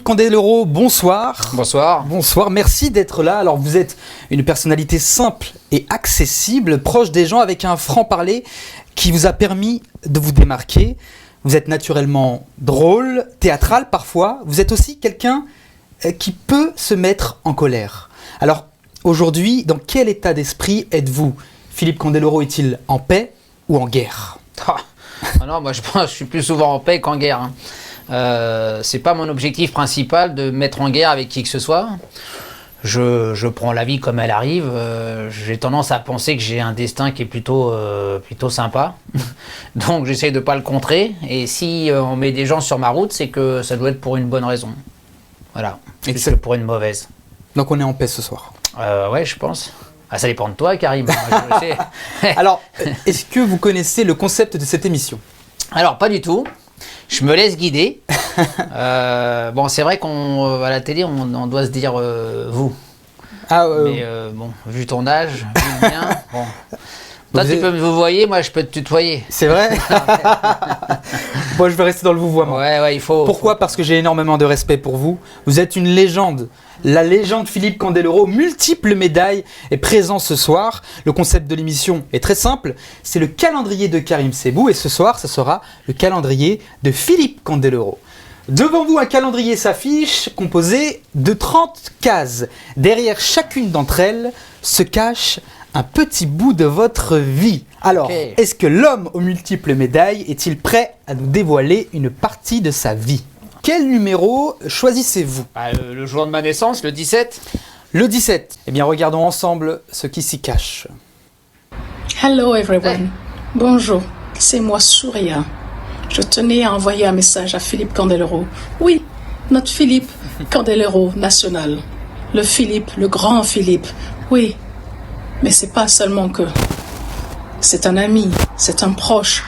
Candeloro, bonsoir. Bonsoir. Bonsoir, merci d'être là. Alors vous êtes une personnalité simple et accessible, proche des gens avec un franc-parler qui vous a permis de vous démarquer. Vous êtes naturellement drôle, théâtral parfois. Vous êtes aussi quelqu'un qui peut se mettre en colère. Alors aujourd'hui, dans quel état d'esprit êtes-vous ? Philippe Candeloro est-il en paix ou en guerre ? Non, moi je pense que je suis plus souvent en paix qu'en guerre. C'est pas mon objectif principal de me mettre en guerre avec qui que ce soit. Je prends la vie comme elle arrive. J'ai tendance à penser que j'ai un destin qui est plutôt sympa. Donc j'essaie de pas le contrer. Et si on met des gens sur ma route, c'est que ça doit être pour une bonne raison. Voilà. Plus que pour une mauvaise. Donc on est en paix ce soir. Ouais, je pense. Ah, ça dépend de toi, Karim. Moi, je sais. Alors, est-ce que vous connaissez le concept de cette émission ? Alors, pas du tout. Je me laisse guider. Bon, c'est vrai qu'à la télé, on doit se dire vous. Mais bon, vu ton âge, vu le mien, bon. Toi, tu peux me vous voyer, moi, je peux te tutoyer. C'est vrai ? Moi, je vais rester dans le vouvoiement. Ouais, il faut. Pourquoi ? Parce que j'ai énormément de respect pour vous. Vous êtes une légende. La légende Philippe Candeloro, multiples médailles, est présent ce soir. Le concept de l'émission est très simple. C'est le calendrier de Karim Sebou. Et ce soir, ce sera le calendrier de Philippe Candeloro. Devant vous, un calendrier s'affiche composé de 30 cases. Derrière chacune d'entre elles se cache un petit bout de votre vie. Alors, Est-ce que l'homme aux multiples médailles est-il prêt à nous dévoiler une partie de sa vie ? Quel numéro choisissez-vous ? Le jour de ma naissance, le 17. Le 17. Eh bien, regardons ensemble ce qui s'y cache. Hello everyone. Bonjour, c'est moi Souria. Je tenais à envoyer un message à Philippe Candeloro. Oui, notre Philippe Candeloro national. Le Philippe, le grand Philippe. Oui, mais c'est pas seulement que. C'est un ami, c'est un proche.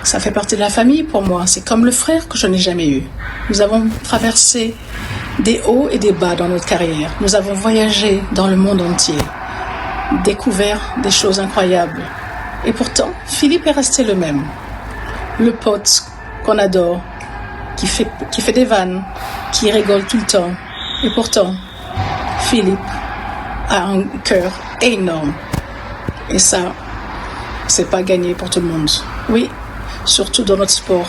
Ça fait partie de la famille pour moi. C'est comme le frère que je n'ai jamais eu. Nous avons traversé des hauts et des bas dans notre carrière. Nous avons voyagé dans le monde entier, découvert des choses incroyables. Et pourtant, Philippe est resté le même. Le pote qu'on adore, qui fait des vannes, qui rigole tout le temps. Et pourtant, Philippe a un cœur énorme. Et ça, c'est pas gagné pour tout le monde. Oui, surtout dans notre sport.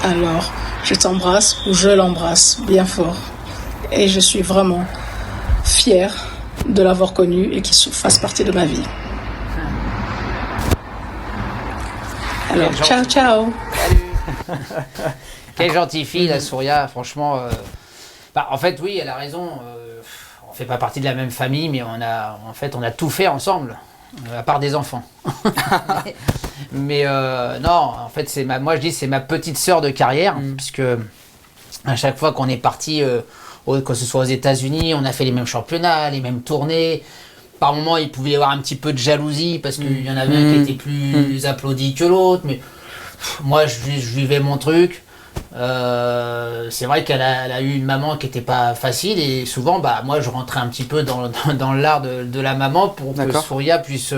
Alors, je t'embrasse ou je l'embrasse bien fort. Et je suis vraiment fière de l'avoir connu et qu'il fasse partie de ma vie. Alors, ciao, ciao. Salut. Quelle gentille fille, la Souria, franchement. En fait, oui, elle a raison. On fait pas partie de la même famille, mais on a tout fait ensemble. À part des enfants. mais non, en fait, moi je dis c'est ma petite sœur de carrière, puisque à chaque fois qu'on est parti, que ce soit aux États-Unis, on a fait les mêmes championnats, les mêmes tournées. Par moments, il pouvait y avoir un petit peu de jalousie, parce qu'il y en avait un qui était plus applaudi que l'autre, mais moi je vivais mon truc. C'est vrai qu'elle a eu une maman qui n'était pas facile et souvent moi je rentrais un petit peu dans l'art de la maman pour que Souria puisse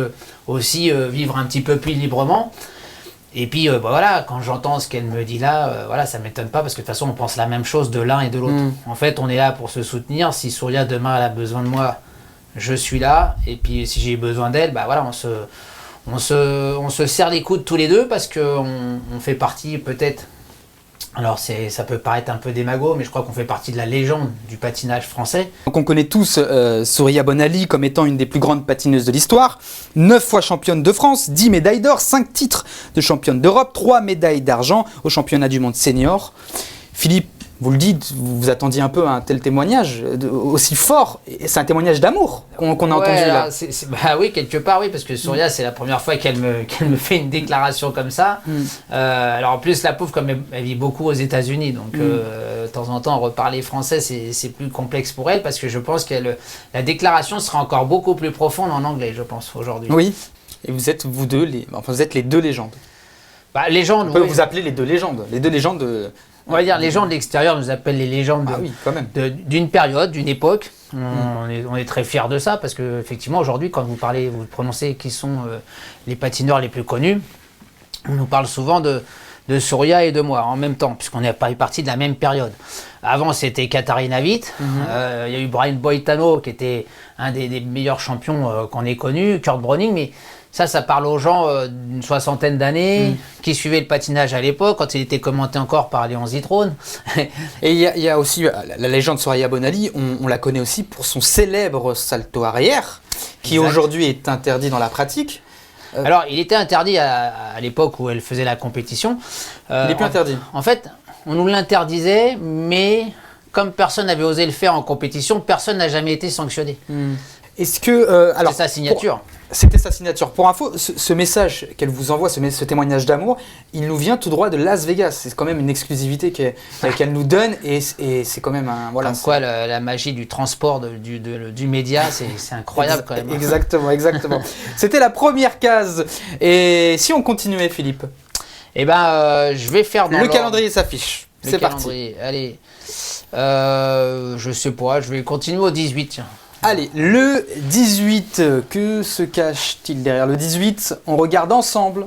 aussi vivre un petit peu plus librement. Et puis voilà, quand j'entends ce qu'elle me dit là, voilà, ça m'étonne pas parce que de toute façon on pense la même chose de l'un et de l'autre. En fait, on est là pour se soutenir. Si Souria demain elle a besoin de moi, je suis là. Et puis si j'ai besoin d'elle, voilà, on se serre les coudes tous les deux parce qu'on fait partie peut-être. Alors ça peut paraître un peu démago, mais je crois qu'on fait partie de la légende du patinage français. Donc on connaît tous Souria Bonali comme étant une des plus grandes patineuses de l'histoire. 9 fois championne de France, 10 médailles d'or, 5 titres de championne d'Europe, 3 médailles d'argent au championnat du monde senior. Philippe, vous le dites, vous attendiez un peu à un tel témoignage aussi fort. C'est un témoignage d'amour qu'on a entendu là. Oui, quelque part, oui, parce que Souria, c'est la première fois qu'elle me fait une déclaration comme ça. Alors en plus, la pauvre, comme elle vit beaucoup aux États-Unis, donc de temps en temps, reparler français, c'est plus complexe pour elle, parce que je pense que la déclaration sera encore beaucoup plus profonde en anglais, je pense, aujourd'hui. Oui, et vous êtes vous êtes les deux légendes. Légendes, on peut vous appeler les deux légendes. Les deux légendes on va dire les gens de l'extérieur nous appellent les légendes d'une période, d'une époque. On est très fiers de ça parce que effectivement aujourd'hui quand vous prononcez qui sont les patineurs les plus connus, on nous parle souvent de de Souria et de moi en même temps, puisqu'on est parti de la même période. Avant, c'était Katharina Witt. Il y a eu Brian Boitano, qui était un des meilleurs champions qu'on ait connu, Kurt Browning, mais ça parle aux gens d'une soixantaine d'années qui suivaient le patinage à l'époque, quand il était commenté encore par Léon Zitrone. Et il y a aussi la légende Soraya Bonali, on la connaît aussi pour son célèbre salto arrière, qui aujourd'hui est interdit dans la pratique. Alors, il était interdit à l'époque où elle faisait la compétition. Il n'est plus interdit. En fait, on nous l'interdisait, mais comme personne n'avait osé le faire en compétition, personne n'a jamais été sanctionné. Est-ce que c'est sa signature. C'était sa signature. Pour info, ce message qu'elle vous envoie, ce témoignage d'amour, il nous vient tout droit de Las Vegas. C'est quand même une exclusivité qu'elle nous donne et c'est quand même un... Voilà, comme quoi la magie du transport du média, c'est incroyable quand même. Exactement. C'était la première case. Et si on continuait, Philippe? Eh ben, je vais faire dans le calendrier s'affiche. C'est parti. Allez. Je sais pas, je vais continuer au 18. Tiens. Allez, le 18, que se cache-t-il derrière le 18? On regarde ensemble.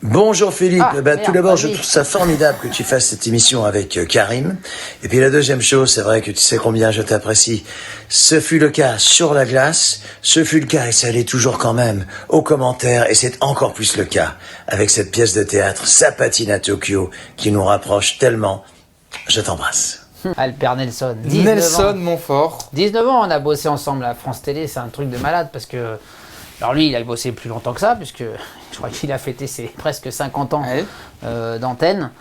Bonjour Philippe, Merde, tout d'abord je vas-y. trouve ça formidable que tu fasses cette émission avec Karim. Et puis la deuxième chose, c'est vrai que tu sais combien je t'apprécie. Ce fut le cas sur la glace, ce fut le cas et ça l'est toujours quand même aux commentaires et c'est encore plus le cas avec cette pièce de théâtre, Ça patine à Tokyo, qui nous rapproche tellement. Je t'embrasse. Alper Nelson. Nelson Montfort. 19 ans, on a bossé ensemble à France Télé, c'est un truc de malade parce que... Alors lui, il a bossé plus longtemps que ça, puisque je crois qu'il a fêté ses presque 50 ans d'antenne.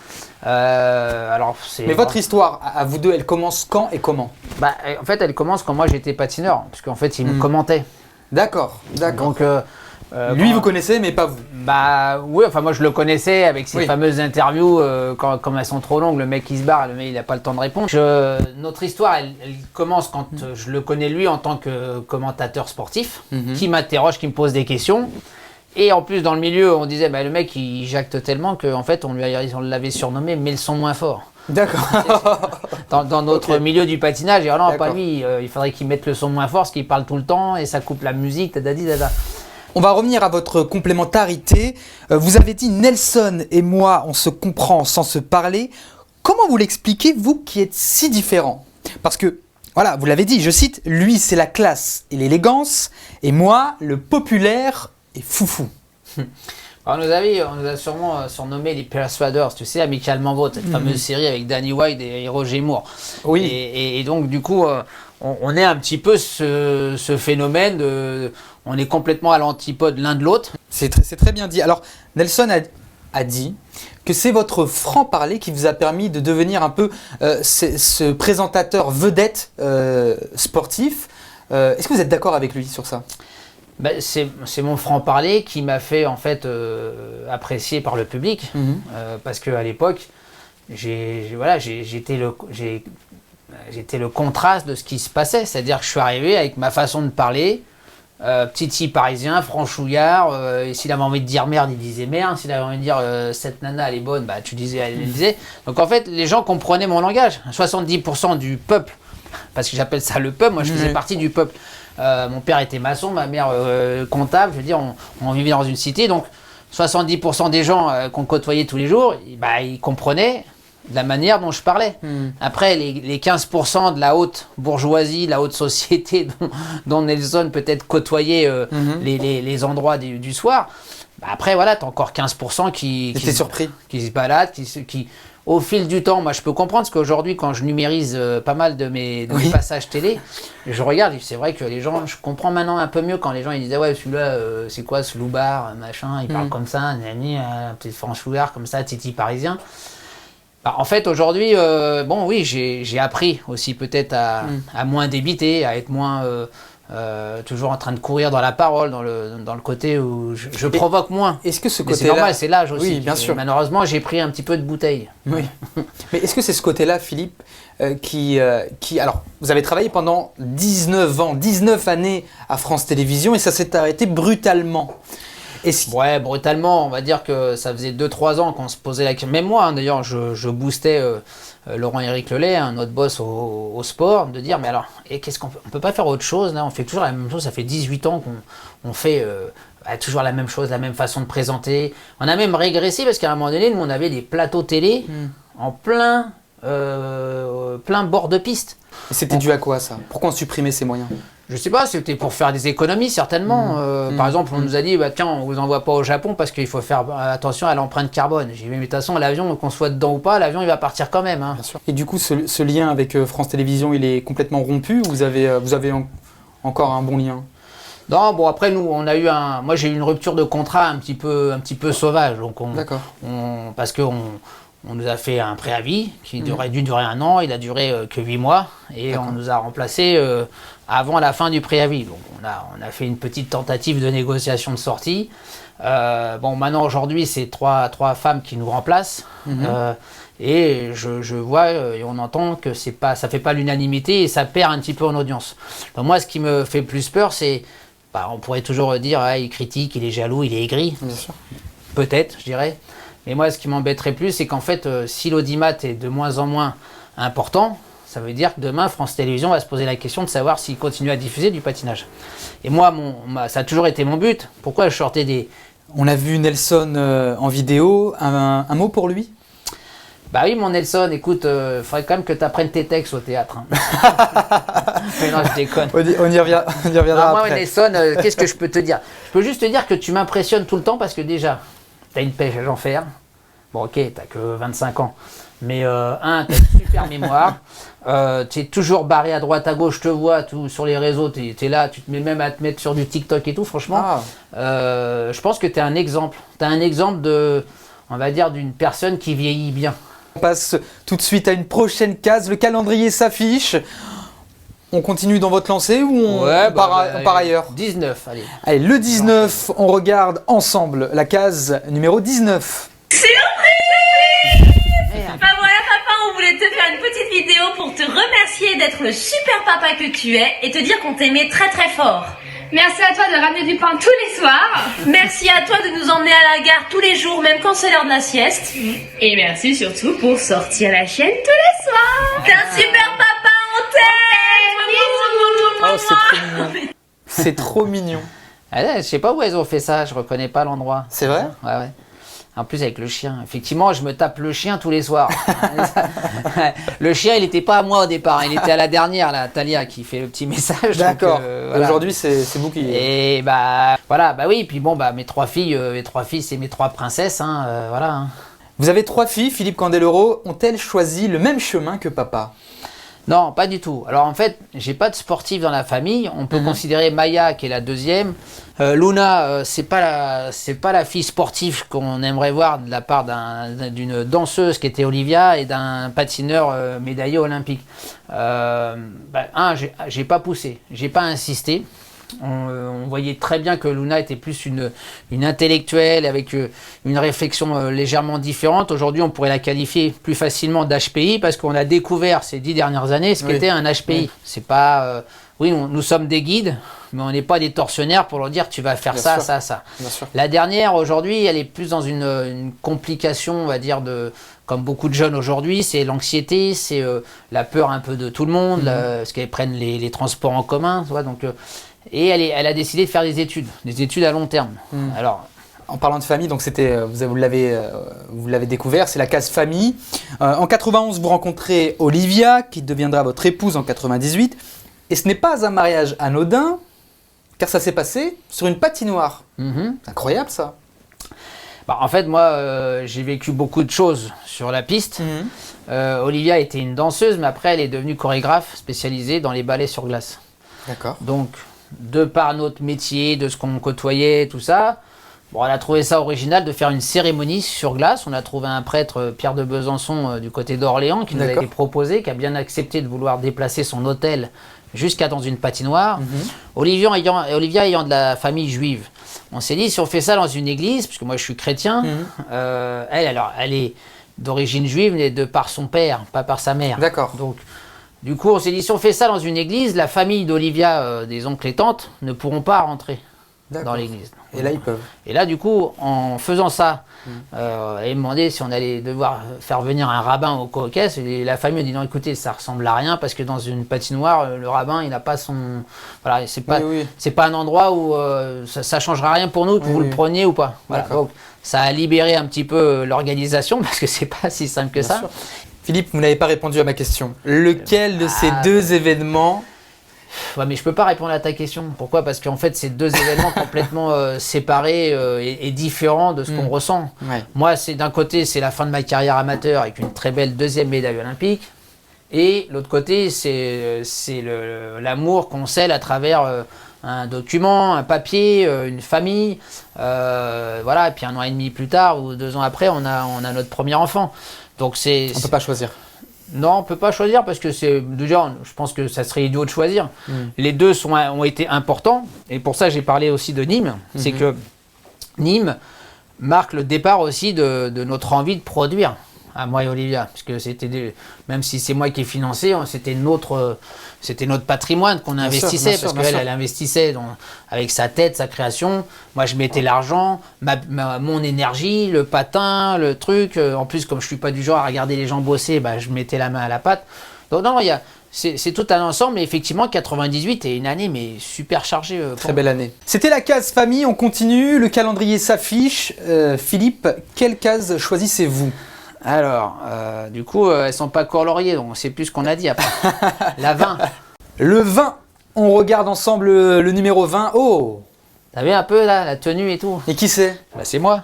Mais votre histoire, à vous deux, elle commence quand et comment? En fait, elle commence quand moi j'étais patineur, parce qu'en fait, il me commentait. D'accord. Donc, lui, vous connaissez, mais pas vous. Oui, enfin moi je le connaissais avec ses fameuses interviews, comme elles sont trop longues, le mec il se barre, le mec il n'a pas le temps de répondre. Notre histoire, elle commence quand je le connais lui en tant que commentateur sportif, qui m'interroge, qui me pose des questions. Et en plus dans le milieu, on disait, le mec il jacte tellement qu'en fait on l'avait surnommé mais le son moins fort. D'accord. dans notre milieu du patinage, et non, pas lui, il faudrait qu'il mette le son moins fort parce qu'il parle tout le temps et ça coupe la musique, tadadi dada. On va revenir à votre complémentarité. Vous avez dit Nelson et moi, on se comprend sans se parler. Comment vous l'expliquez, vous qui êtes si différents? Parce que, voilà, vous l'avez dit, je cite, lui c'est la classe et l'élégance, et moi le populaire et foufou. On nous a sûrement surnommé les Persuaders, tu sais, amicalement vôtre, cette fameuse série avec Danny White et Roger Moore. Oui. Et donc, du coup, on est un petit peu ce phénomène de... On est complètement à l'antipode l'un de l'autre. C'est très bien dit. Alors, Nelson a dit que c'est votre franc-parler qui vous a permis de devenir un peu ce présentateur vedette sportif. Est-ce que vous êtes d'accord avec lui sur ça? C'est mon franc-parler qui m'a fait en fait apprécier par le public, parce qu'à l'époque, j'étais le contraste de ce qui se passait. C'est-à-dire que je suis arrivé avec ma façon de parler, petit parisien, franchouillard, et s'il avait envie de dire merde, il disait merde, s'il avait envie de dire cette nana elle est bonne, tu disais elle le disait. Donc en fait, les gens comprenaient mon langage. 70% du peuple, parce que j'appelle ça le peuple, moi je faisais partie du peuple. Mon père était maçon, ma mère comptable, je veux dire, on vivait dans une cité, donc 70% des gens qu'on côtoyait tous les jours, ils comprenaient de la manière dont je parlais. Après, les 15% de la haute bourgeoisie, la haute société dont Nelson peut-être côtoyait les endroits du soir, après voilà, t'as encore 15% qui se baladent, qui au fil du temps, moi je peux comprendre, parce qu'aujourd'hui quand je numérise pas mal de mes passages télé, je regarde, c'est vrai que les gens, je comprends maintenant un peu mieux quand les gens ils disaient ouais celui-là c'est quoi ce loupard, machin, il parle comme ça, nani, un petit franchouillard comme ça, titi parisien. En fait aujourd'hui, j'ai appris aussi peut-être à moins débiter, à être moins toujours en train de courir dans la parole, dans le côté où je provoque moins. Est-ce que ce côté-là... C'est normal, c'est l'âge aussi. Oui, bien sûr. Malheureusement, j'ai pris un petit peu de bouteille. Oui. Mais est-ce que c'est ce côté-là, Philippe, qui... Alors, vous avez travaillé pendant 19 ans, 19 années à France Télévisions et ça s'est arrêté brutalement. Ouais, brutalement, on va dire que ça faisait 2-3 ans qu'on se posait la question. Même moi, hein, d'ailleurs, je boostais Laurent-Éric Lelay, notre boss au sport, de dire, mais alors, qu'est-ce qu'on peut pas faire autre chose là? On fait toujours la même chose, ça fait 18 ans qu'on fait toujours la même chose, la même façon de présenter. On a même régressé parce qu'à un moment donné, nous, on avait des plateaux télé en plein bord de piste. Et c'était dû à quoi ça? Pourquoi on supprimait ces moyens? Je sais pas, c'était pour faire des économies certainement. Par exemple, on nous a dit, tiens, on vous envoie pas au Japon parce qu'il faut faire attention à l'empreinte carbone. J'ai dit, mais de toute façon, l'avion, qu'on soit dedans ou pas, l'avion il va partir quand même. Hein. Bien sûr. Et du coup, ce lien avec France Télévisions, il est complètement rompu ou vous avez encore un bon lien? Non, bon après nous, moi j'ai eu une rupture de contrat un petit peu sauvage. Donc parce qu'on nous a fait un préavis qui aurait dû durer 1 an, il a duré que 8 mois et on nous a remplacé avant la fin du préavis. Donc on a fait une petite tentative de négociation de sortie. Maintenant aujourd'hui c'est trois femmes qui nous remplacent et je vois et on entend que ça fait pas l'unanimité et ça perd un petit peu en audience. Donc moi ce qui me fait plus peur c'est, on pourrait toujours dire il critique, il est jaloux, il est aigri. Bien sûr. Peut-être, je dirais. Mais moi, ce qui m'embêterait plus, c'est qu'en fait, si l'audimat est de moins en moins important, ça veut dire que demain, France Télévisions va se poser la question de savoir s'il continue à diffuser du patinage. Et moi, ça a toujours été mon but. Pourquoi je sortais des... On a vu Nelson en vidéo. Un mot pour lui? Bah oui, mon Nelson, écoute, faudrait quand même que tu apprennes tes textes au théâtre. Hein. Mais non, je déconne. On y reviendra moi, après. Nelson, qu'est-ce que je peux te dire? Je peux juste te dire que tu m'impressionnes tout le temps parce que déjà, t'as une pêche à j'en faire. Bon, ok, t'as que 25 ans. Mais t'as une super mémoire. T'es toujours barré à droite, à gauche, je te vois sur les réseaux. T'es là, tu te mets même à te mettre sur du TikTok et tout, franchement. Je pense que t'es un exemple. T'as un exemple on va dire, d'une personne qui vieillit bien. On passe tout de suite à une prochaine case. Le calendrier s'affiche. On continue dans votre lancée ou on part ailleurs? 19, allez. Allez, le 19, on regarde ensemble la case numéro 19. Bah voilà papa, on voulait te faire une petite vidéo pour te remercier d'être le super papa que tu es et te dire qu'on t'aimait très très fort. Merci à toi de ramener du pain tous les soirs. Merci à toi de nous emmener à la gare tous les jours, même quand c'est l'heure de la sieste. Et merci surtout pour sortir la chaîne tous les soirs. T'es un super papa, on t'aime. Oh, c'est trop mignon. C'est trop mignon. Je sais pas où elles ont fait ça, je reconnais pas l'endroit. C'est vrai? Ouais. En plus avec le chien. Effectivement, je me tape le chien tous les soirs. Le chien, il n'était pas à moi au départ. Il était à la dernière, là, Talia, qui fait le petit message. D'accord. Voilà. Aujourd'hui, c'est vous qui... Et oui. Puis mes 3 filles, c'est mes 3 princesses. Voilà. Hein. Vous avez 3 filles, Philippe Candeloro. Ont-elles choisi le même chemin que papa? Non, pas du tout. Alors en fait, j'ai pas de sportif dans la famille. On peut considérer Maya, qui est la deuxième. Luna, c'est pas la fille sportive qu'on aimerait voir de la part d'une danseuse qui était Olivia et d'un patineur médaillé olympique. J'ai pas poussé, j'ai pas insisté. On voyait très bien que Luna était plus une intellectuelle avec une réflexion légèrement différente. Aujourd'hui, on pourrait la qualifier plus facilement d'HPI parce qu'on a découvert ces 10 dernières années ce qu'était un HPI. Oui. C'est pas... nous sommes des guides, mais on n'est pas des tortionnaires pour leur dire tu vas faire ça. Bien sûr. La dernière, aujourd'hui, elle est plus dans une complication, on va dire, comme beaucoup de jeunes aujourd'hui, c'est l'anxiété, c'est la peur un peu de tout le monde, parce qu'elles prennent les transports en commun, tu vois, donc... Et elle a décidé de faire des études à long terme. Alors, en parlant de famille, donc vous l'avez découvert, c'est la case famille. En 91, vous rencontrez Olivia, qui deviendra votre épouse en 98. Et ce n'est pas un mariage anodin, car ça s'est passé sur une patinoire. C'est incroyable ça. En fait, moi, j'ai vécu beaucoup de choses sur la piste. Olivia était une danseuse, mais après, elle est devenue chorégraphe spécialisée dans les ballets sur glace. D'accord. Donc, de par notre métier, de ce qu'on côtoyait, tout ça, on a trouvé ça original de faire une cérémonie sur glace. On a trouvé un prêtre, Pierre de Besançon, du côté d'Orléans, qui nous a été proposé, qui a bien accepté de vouloir déplacer son hôtel jusqu'à dans une patinoire. Olivia ayant de la famille juive, on s'est dit, si on fait ça dans une église, parce que moi je suis chrétien, elle est d'origine juive, mais de par son père, pas par sa mère. D'accord. Donc, du coup, on s'est dit, si on fait ça dans une église, la famille d'Olivia, des oncles et tantes, ne pourront pas rentrer. dans l'église. Et là, ils peuvent. Et là, du coup, en faisant ça, ils me demandaient si on allait devoir faire venir un rabbin au Caucase. Et la famille a dit non, écoutez, ça ressemble à rien parce que dans une patinoire, le rabbin, il n'a pas son. Voilà, c'est pas un endroit où ça changera rien pour nous, que vous le preniez ou pas. Voilà. Donc, ça a libéré un petit peu l'organisation parce que c'est pas si simple que ça. Sûr. Philippe, vous n'avez pas répondu à ma question. Lequel de ces deux événements? Ouais, mais je peux pas répondre à ta question. Pourquoi? Parce qu'en fait, c'est deux événements complètement séparés et différents de ce qu'on ressent. Ouais. Moi, d'un côté, c'est la fin de ma carrière amateur avec une très belle deuxième médaille olympique. Et l'autre côté, c'est l'amour qu'on scelle à travers un document, un papier, une famille. Voilà. Et puis 1 an et demi plus tard ou 2 ans après, on a notre premier enfant. Donc on peut pas choisir. Non, on peut pas choisir parce que c'est déjà, je pense que ça serait idiot de choisir. Les deux ont été importants et pour ça j'ai parlé aussi de Nîmes. C'est que Nîmes marque le départ aussi de notre envie de produire à moi et Olivia, parce que même si c'est moi qui ai financé, c'était notre patrimoine qu'on investissait, parce qu'elle elle investissait avec sa tête, sa création. Moi je mettais l'argent, mon énergie, le patin, le truc. En plus, comme je suis pas du genre à regarder les gens bosser, je mettais la main à la pâte. Donc non, c'est tout un ensemble, mais effectivement 98 est une année mais super chargée. Très belle année. C'était la case famille, on continue, le calendrier s'affiche. Philippe, quelle case choisissez-vous? Alors, du coup, elles sont pas coloriées, donc on sait plus ce qu'on a dit après. La 20. Le 20, on regarde ensemble le numéro 20. Oh! T'as vu un peu là, la tenue et tout? Et qui c'est? C'est moi.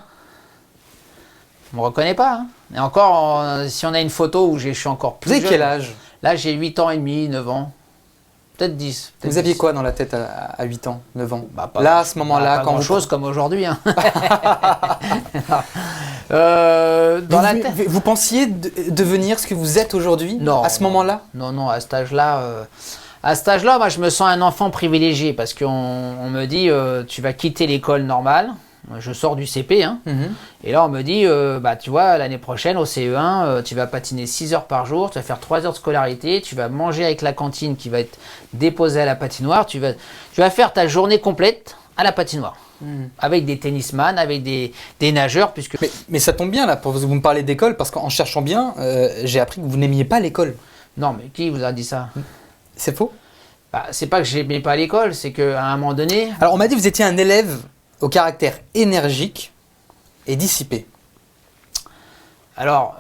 On me reconnaît pas. Hein. Et encore, si on a une photo où je suis encore plus jeune. Vous avez quel âge? Là, j'ai 8 ans et demi, 9 ans. Peut-être 10. Vous aviez quoi dans la tête à 8 ans, 9 ans? Là, à ce moment-là, pas quand grand-chose comme aujourd'hui. Hein. Vous pensiez devenir ce que vous êtes aujourd'hui? Non. À ce moment-là? Non, à cet âge-là. À cet âge-là, moi, je me sens un enfant privilégié parce qu'on me dit tu vas quitter l'école normale. Je sors du CP, hein, et là on me dit, tu vois, l'année prochaine au CE1, tu vas patiner 6 heures par jour, tu vas faire 3 heures de scolarité, tu vas manger avec la cantine qui va être déposée à la patinoire, tu vas faire ta journée complète à la patinoire, avec des tennisman, avec des nageurs, puisque... Mais ça tombe bien là, pour vous me parlez d'école, parce qu'en cherchant bien, j'ai appris que vous n'aimiez pas l'école. Non, mais qui vous a dit ça? C'est faux? C'est pas que j'aimais pas l'école, c'est qu'à un moment donné... Alors on m'a dit que vous étiez un élève au caractère énergique et dissipé. Alors,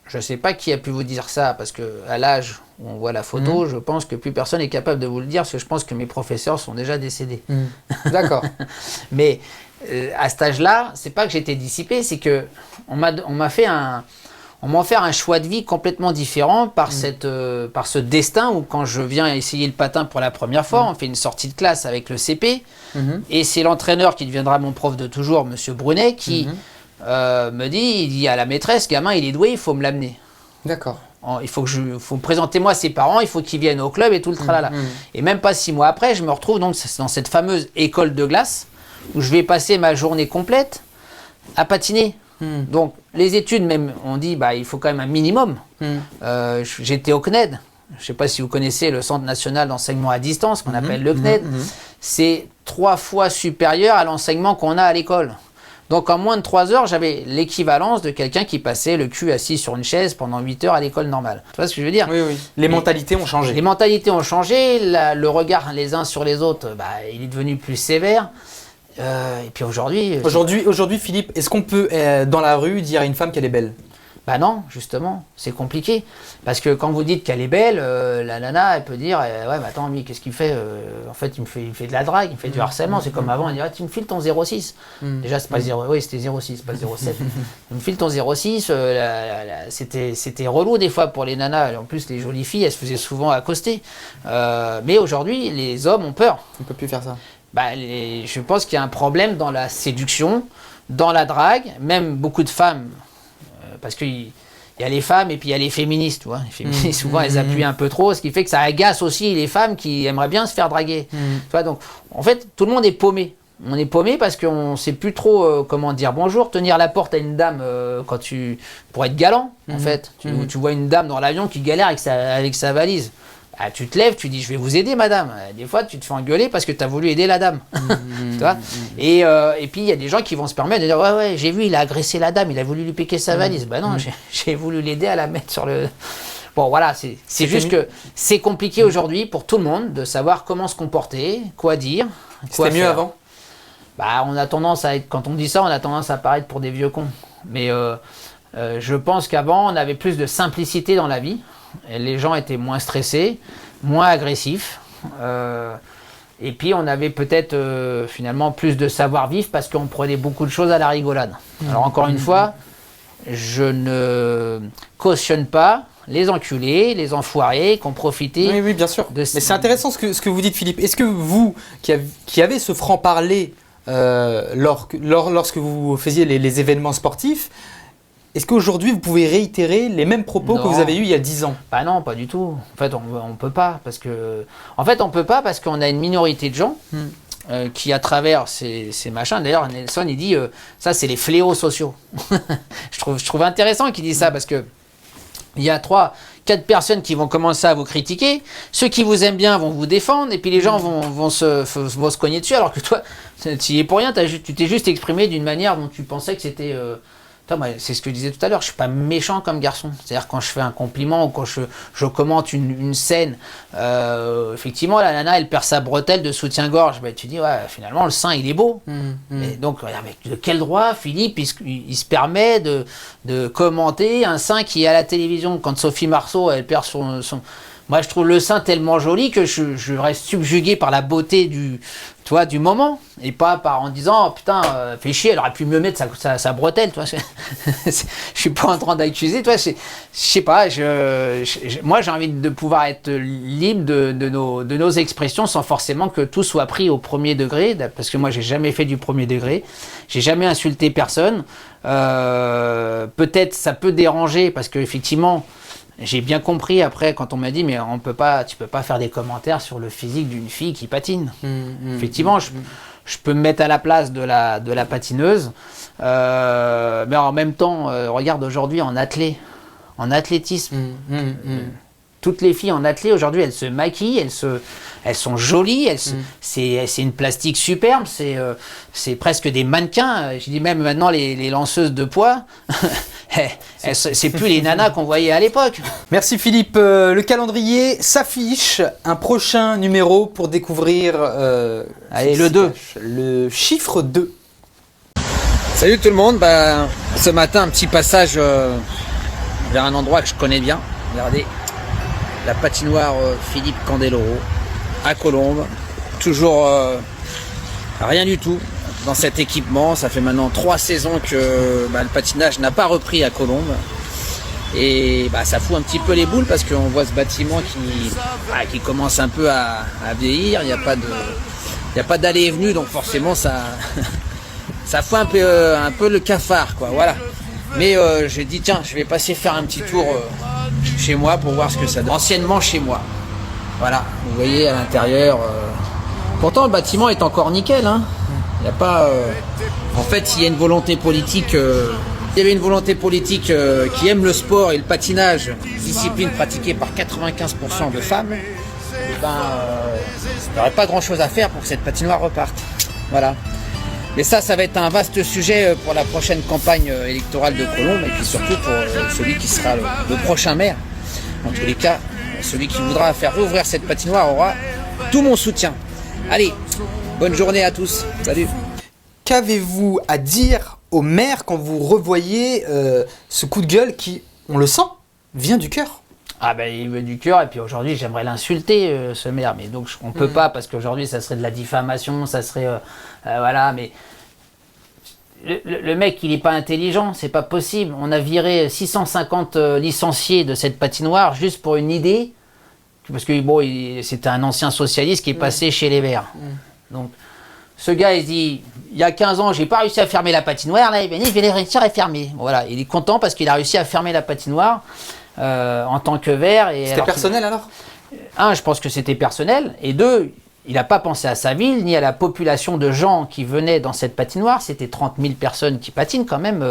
je ne sais pas qui a pu vous dire ça, parce qu'à l'âge où on voit la photo, je pense que plus personne n'est capable de vous le dire, parce que je pense que mes professeurs sont déjà décédés. D'accord. Mais à cet âge-là, c'est pas que j'étais dissipé, c'est que on m'a fait un choix de vie complètement différent par ce destin où quand je viens essayer le patin pour la première fois, on fait une sortie de classe avec le CP et c'est l'entraîneur qui deviendra mon prof de toujours, Monsieur Brunet, qui me dit, il dit à la maîtresse, gamin il est doué, il faut me l'amener. D'accord. Il faut présenter-moi ses parents, il faut qu'ils viennent au club et tout le tralala. Et même pas 6 mois après, je me retrouve donc dans cette fameuse école de glace où je vais passer ma journée complète à patiner. Donc les études même, on dit il faut quand même un minimum. J'étais au CNED, je ne sais pas si vous connaissez le Centre National d'Enseignement à Distance, qu'on appelle le CNED. C'est 3 fois supérieur à l'enseignement qu'on a à l'école. Donc en moins de 3 heures, j'avais l'équivalence de quelqu'un qui passait le cul assis sur une chaise pendant 8 heures à l'école normale. Tu vois ce que je veux dire? Oui. Les mentalités ont changé. Les mentalités ont changé, le regard les uns sur les autres, il est devenu plus sévère. Et puis aujourd'hui... Aujourd'hui, Philippe, est-ce qu'on peut, dans la rue, dire à une femme qu'elle est belle? Non, justement, c'est compliqué. Parce que quand vous dites qu'elle est belle, la nana, elle peut dire attends, lui, qu'est-ce qu'il fait? En fait, il fait de la drague, il fait du harcèlement. C'est comme avant, il dit tu me files ton 06. Déjà, c'est pas 0, oui, c'était 06, pas 07. Tu me files ton 06, c'était relou des fois pour les nanas. En plus, les jolies filles, elles se faisaient souvent accoster. Mais aujourd'hui, les hommes ont peur. On peut plus faire ça. Je pense qu'il y a un problème dans la séduction, dans la drague, même beaucoup de femmes, parce qu'il y a les femmes et puis il y a les féministes, tu vois. Les féministes, souvent, elles appuient un peu trop, ce qui fait que ça agace aussi les femmes qui aimeraient bien se faire draguer. Tu vois, donc, en fait, tout le monde est paumé. On est paumé parce qu'on ne sait plus trop comment dire bonjour, tenir la porte à une dame pour être galant, en fait. Tu vois une dame dans l'avion qui galère avec sa valise. Ah, tu te lèves, tu dis je vais vous aider madame. Des fois tu te fais engueuler parce que tu as voulu aider la dame. Tu vois et puis il y a des gens qui vont se permettre de dire ouais j'ai vu il a agressé la dame, il a voulu lui piquer sa valise. Ben non, j'ai voulu l'aider à la mettre sur le... Bon voilà, c'est juste que c'est compliqué aujourd'hui pour tout le monde de savoir comment se comporter, quoi dire, quoi C'était mieux faire. avant. Bah on a tendance à être, quand on dit ça, on a tendance à paraître pour des vieux cons. Mais je pense qu'avant on avait plus de simplicité dans la vie. Et les gens étaient moins stressés, moins agressifs. Et puis on avait peut-être finalement plus de savoir-vivre parce qu'on prenait beaucoup de choses à la rigolade. Alors encore une fois, je ne cautionne pas les enculés, les enfoirés qui ont profité. Oui, bien sûr. Mais c'est intéressant ce que vous dites, Philippe. Est-ce que vous, qui avez ce franc-parler lorsque vous faisiez les événements sportifs, est-ce qu'aujourd'hui vous pouvez réitérer les mêmes propos que vous avez eus il y a 10 ans? Bah non, pas du tout. En fait, on peut pas parce qu'on a une minorité de gens qui, à travers ces machins, d'ailleurs Nelson il dit ça c'est les fléaux sociaux. je trouve intéressant qu'il dise ça parce que il y a 3-4 personnes qui vont commencer à vous critiquer, ceux qui vous aiment bien vont vous défendre, et puis les gens vont se cogner dessus, alors que toi, tu y es pour rien, tu t'es juste exprimé d'une manière dont tu pensais que c'était... c'est ce que je disais tout à l'heure, je suis pas méchant comme garçon. C'est-à-dire quand je fais un compliment ou quand je commente une scène, effectivement la nana elle perd sa bretelle de soutien-gorge, tu dis ouais finalement le sein il est beau. Et donc avec de quel droit Philippe il se permet de commenter un sein qui est à la télévision quand Sophie Marceau elle perd son... Moi je trouve le sein tellement joli que je reste subjugué par la beauté du moment et pas en disant oh, putain fais chier, elle aurait pu mieux mettre sa bretelle, toi. Je suis pas en train d'accuser, toi. Je sais pas, moi j'ai envie de pouvoir être libre de nos expressions sans forcément que tout soit pris au premier degré, parce que moi j'ai jamais fait du premier degré, j'ai jamais insulté personne. Peut-être ça peut déranger parce que effectivement j'ai bien compris après quand on m'a dit mais tu peux pas faire des commentaires sur le physique d'une fille qui patine. Effectivement, je peux me mettre à la place de la patineuse, mais en même temps, regarde aujourd'hui en athlétisme, toutes les filles en athlé aujourd'hui, elles se maquillent, elles sont jolies, c'est une plastique superbe, c'est presque des mannequins. Je dis même maintenant les lanceuses de poids. C'est plus les nanas qu'on voyait à l'époque. Merci Philippe. Le calendrier s'affiche. Un prochain numéro pour découvrir allez, le 2. Le chiffre 2. Salut tout le monde. Ce matin, un petit passage vers un endroit que je connais bien. Regardez, la patinoire Philippe Candeloro à Colombes. Toujours rien du tout dans cet équipement. Ça fait maintenant 3 saisons que le patinage n'a pas repris à Colombes. Et ça fout un petit peu les boules parce qu'on voit ce bâtiment qui commence un peu à vieillir. Il n'y a pas d'allée et venue, donc forcément ça fout un peu le cafard, quoi. Voilà. Mais j'ai dit tiens, je vais passer faire un petit tour chez moi pour voir ce que ça donne. Anciennement chez moi. Voilà, vous voyez à l'intérieur. Pourtant le bâtiment est encore nickel, hein. Il n'y a pas. En fait, il y a une volonté politique. Il y avait une volonté politique qui aime le sport et le patinage, discipline pratiquée par 95% de femmes. Il n'y aurait pas grand-chose à faire pour que cette patinoire reparte. Voilà. Mais ça va être un vaste sujet pour la prochaine campagne électorale de Colombes et puis surtout pour celui qui sera le prochain maire. En tous les cas, celui qui voudra faire rouvrir cette patinoire aura tout mon soutien. Allez, bonne journée à tous. Salut. Qu'avez-vous à dire au maire quand vous revoyez ce coup de gueule qui, on le sent, vient du cœur? Il veut du cœur et puis aujourd'hui j'aimerais l'insulter ce maire, mais donc on peut pas parce qu'aujourd'hui ça serait de la diffamation, ça serait voilà, mais le mec il est pas intelligent, c'est pas possible. On a viré 650 licenciés de cette patinoire juste pour une idée, parce que c'était un ancien socialiste qui est passé chez les Verts. Donc ce gars il se dit il y a 15 ans j'ai pas réussi à fermer la patinoire, là il va dire je vais les réussir à fermer. Voilà, il est content parce qu'il a réussi à fermer la patinoire. En tant que Vert. C'était personnel alors ? Un, je pense que c'était personnel. Et deux, il n'a pas pensé à sa ville, ni à la population de gens qui venaient dans cette patinoire. C'était 30 000 personnes qui patinent quand même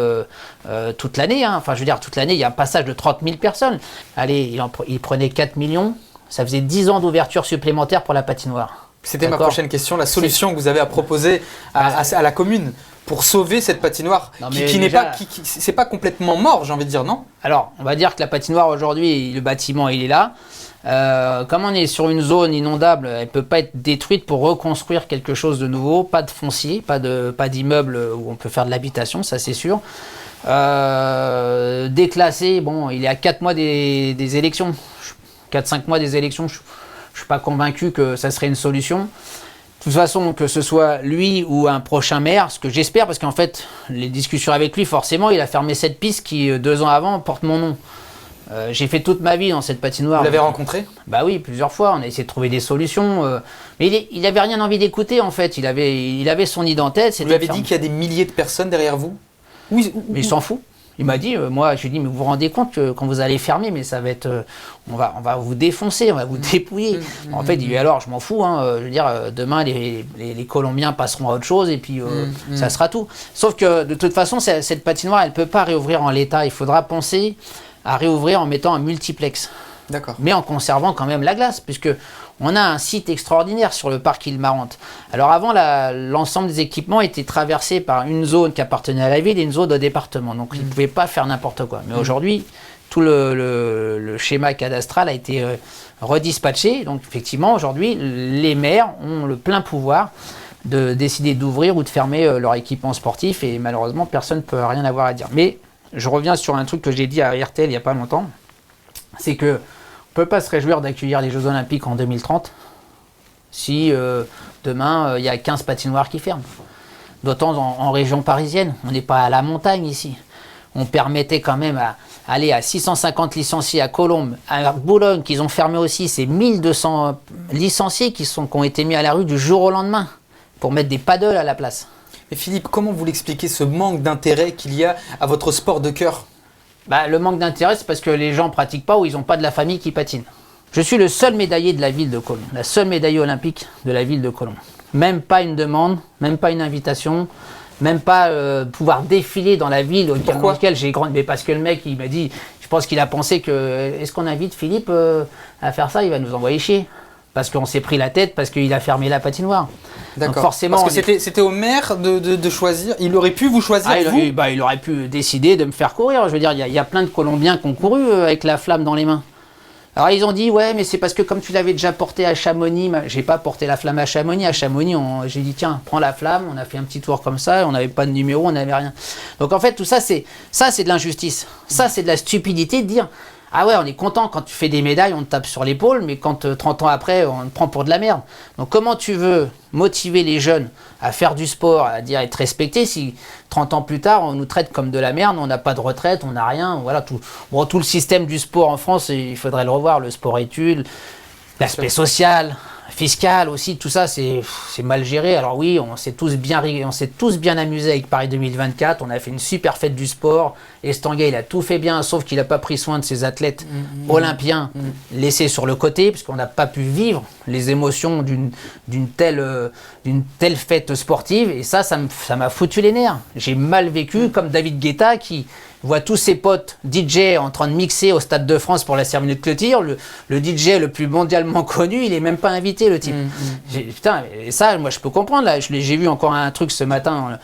toute l'année. Hein. Enfin, je veux dire, toute l'année, il y a un passage de 30 000 personnes. Allez, il prenait 4 millions. ça faisait 10 ans d'ouverture supplémentaire pour la patinoire. C'était ma D'accord. prochaine question, la solution que vous avez à proposer à la commune pour sauver cette patinoire Non, qui mais n'est déjà- pas, c'est pas complètement mort, j'ai envie de dire, non? Alors, on va dire que la patinoire aujourd'hui, le bâtiment, il est là. Comme on est sur une zone inondable, elle ne peut pas être détruite pour reconstruire quelque chose de nouveau. Pas de foncier, pas d'immeuble où on peut faire de l'habitation, ça c'est sûr. Déclassé, bon, il est à 4 mois des élections. 4-5 mois des élections, je ne suis pas convaincu que ça serait une solution. De toute façon, que ce soit lui ou un prochain maire, ce que j'espère, parce qu'en fait, les discussions avec lui, forcément, il a fermé cette piste qui, 2 ans avant, porte mon nom. J'ai fait toute ma vie dans cette patinoire. Vous l'avez rencontré? Bah oui, plusieurs fois, on a essayé de trouver des solutions. Mais il avait rien envie d'écouter, en fait. Il avait son idée en tête. Vous lui avez dit qu'il y a des milliers de personnes derrière vous? Oui. Mais il s'en fout. Il m'a dit, moi, je lui ai dit, mais vous vous rendez compte que quand vous allez fermer, mais ça va être, on va vous défoncer, on va vous dépouiller. En fait, il dit, alors, je m'en fous, hein, je veux dire, demain, les Colombiens passeront à autre chose et puis ça sera tout. Sauf que, de toute façon, cette patinoire, elle ne peut pas réouvrir en l'état. Il faudra penser à réouvrir en mettant un multiplex. D'accord. Mais en conservant quand même la glace, puisque on a un site extraordinaire sur le parc Île-Marante. Alors avant, l'ensemble des équipements était traversé par une zone qui appartenait à la ville et une zone au département. Donc ils ne pouvaient pas faire n'importe quoi. Mais aujourd'hui, tout le schéma cadastral a été redispatché. Donc effectivement, aujourd'hui, les maires ont le plein pouvoir de décider d'ouvrir ou de fermer leur équipement sportif. Et malheureusement, personne ne peut rien avoir à dire. Mais je reviens sur un truc que j'ai dit à RTL il n'y a pas longtemps. C'est que on ne peut pas se réjouir d'accueillir les Jeux Olympiques en 2030 si demain il y a 15 patinoires qui ferment. D'autant en région parisienne, on n'est pas à la montagne ici. On permettait quand même à aller à 650 licenciés à Colombes, à Boulogne qu'ils ont fermé aussi, c'est 1200 licenciés qui ont été mis à la rue du jour au lendemain pour mettre des paddles à la place. Et Philippe, comment vous l'expliquez ce manque d'intérêt qu'il y a à votre sport de cœur? Bah, le manque d'intérêt, c'est parce que les gens ne pratiquent pas ou ils n'ont pas de la famille qui patine. Je suis le seul médaillé de la ville de Colombes, la seule médaillée olympique de la ville de Colombes. Même pas une demande, même pas une invitation, même pas pouvoir défiler dans la ville dans laquelle j'ai grandi. Mais parce que le mec, il m'a dit, je pense qu'il a pensé que, est-ce qu'on invite Philippe à faire ça? Il va nous envoyer chier. Parce qu'on s'est pris la tête, parce qu'il a fermé la patinoire. D'accord. Donc forcément, parce que c'était au maire de choisir. Il aurait pu vous choisir, vous? Il aurait pu décider de me faire courir. Je veux dire, il y a plein de Colombiens qui ont couru avec la flamme dans les mains. Alors ils ont dit, ouais, mais c'est parce que comme tu l'avais déjà porté à Chamonix, j'ai pas porté la flamme à Chamonix. À Chamonix, j'ai dit, tiens, prends la flamme. On a fait un petit tour comme ça. On n'avait pas de numéro, on n'avait rien. Donc en fait, tout ça, c'est de l'injustice. Ça, c'est de la stupidité de dire, ah ouais, on est content quand tu fais des médailles, on te tape sur l'épaule, mais quand 30 ans après, on te prend pour de la merde. Donc comment tu veux motiver les jeunes à faire du sport, à dire être respectés, si 30 ans plus tard, on nous traite comme de la merde, on n'a pas de retraite, on n'a rien, voilà, tout le système du sport en France, il faudrait le revoir, le sport-études, l'aspect social, fiscal aussi, tout ça, c'est mal géré. Alors oui, on s'est tous bien amusés avec Paris 2024, on a fait une super fête du sport, Estanguet, il a tout fait bien, sauf qu'il n'a pas pris soin de ses athlètes olympiens laissés sur le côté, puisqu'on n'a pas pu vivre les émotions d'une telle fête sportive, et ça m'a foutu les nerfs. J'ai mal vécu, comme David Guetta qui voit tous ses potes DJ en train de mixer au Stade de France pour la cérémonie de clôture. Le DJ le plus mondialement connu, il est même pas invité, le type. Putain, et ça, moi je peux comprendre. Là, j'ai vu encore un truc ce matin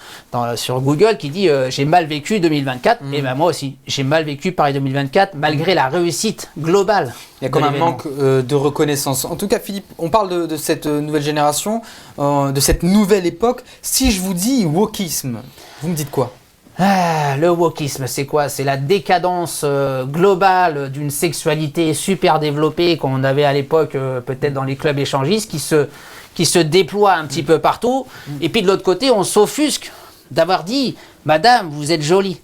sur Google qui dit j'ai mal vécu 2024. Et ben moi aussi, j'ai mal vécu Paris 2024 malgré la réussite globale. Il y a comme un manque de reconnaissance. En tout cas, Philippe, on parle de cette nouvelle génération, de cette nouvelle époque. Si je vous dis wokisme, vous me dites quoi? Le wokisme, c'est quoi? C'est la décadence globale d'une sexualité super développée qu'on avait à l'époque peut-être dans les clubs échangistes qui se déploie un petit peu partout. Et puis de l'autre côté, on s'offusque d'avoir dit « Madame, vous êtes jolie ».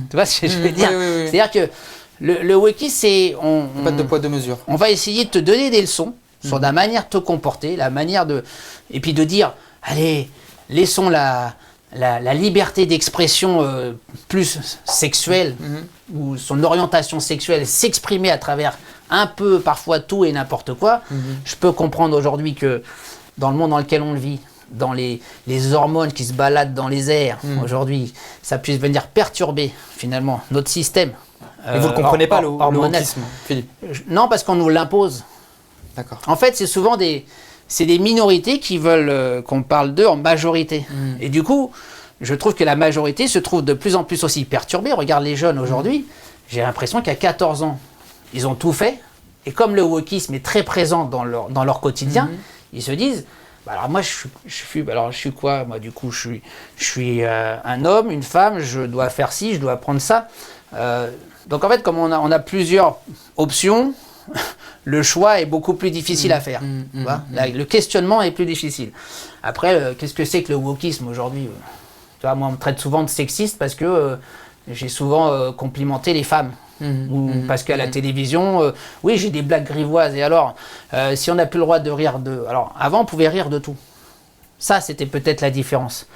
Tu vois ce que je veux dire? Oui. C'est-à-dire que le wokisme, c'est... Pas de poids, de mesure. On va essayer de te donner des leçons sur la manière de te comporter, la manière de... Et puis de dire « Allez, laissons la liberté d'expression plus sexuelle ou son orientation sexuelle s'exprimer à travers un peu parfois tout et n'importe quoi. Je peux comprendre aujourd'hui que dans le monde dans lequel on le vit, dans les hormones qui se baladent dans les airs aujourd'hui, ça puisse venir perturber finalement notre système. Et vous ne le comprenez pas, le wokisme, Philippe? Non, parce qu'on nous l'impose. D'accord. En fait, c'est souvent des minorités qui veulent qu'on parle d'eux en majorité. Et du coup, je trouve que la majorité se trouve de plus en plus aussi perturbée. Regarde les jeunes aujourd'hui, j'ai l'impression qu'à 14 ans, ils ont tout fait. Et comme le wokisme est très présent dans leur quotidien, ils se disent, bah alors moi je suis quoi? Moi du coup je suis un homme, une femme, je dois faire ci, je dois prendre ça. Donc en fait, comme on a plusieurs options, le choix est beaucoup plus difficile à faire. Le questionnement est plus difficile. Après, qu'est-ce que c'est que le wokisme aujourd'hui? Tu vois, moi on me traite souvent de sexiste parce que j'ai souvent complimenté les femmes. Parce qu'à la télévision, oui, j'ai des blagues grivoises. Et alors, si on n'a plus le droit de rire de... Alors, avant, on pouvait rire de tout. Ça, c'était peut-être la différence.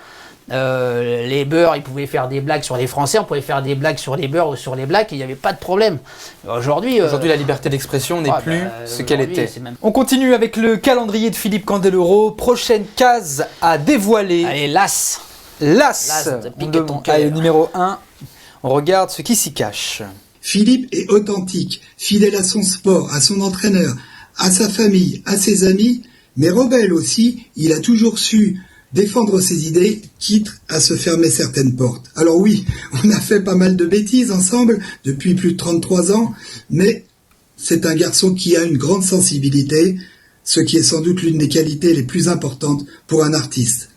Les beurs, ils pouvaient faire des blagues sur les Français, on pouvait faire des blagues sur les beurs ou sur les blacks, et il n'y avait pas de problème. Aujourd'hui, la liberté d'expression n'est plus ce qu'elle était. On continue avec le calendrier de Philippe Candeloro. Prochaine case à dévoiler. Allez, l'as. Allez, numéro 1, on regarde ce qui s'y cache. Philippe est authentique, fidèle à son sport, à son entraîneur, à sa famille, à ses amis, mais rebelle aussi, il a toujours su défendre ses idées, quitte à se fermer certaines portes. Alors oui, on a fait pas mal de bêtises ensemble depuis plus de 33 ans, mais c'est un garçon qui a une grande sensibilité, ce qui est sans doute l'une des qualités les plus importantes pour un artiste.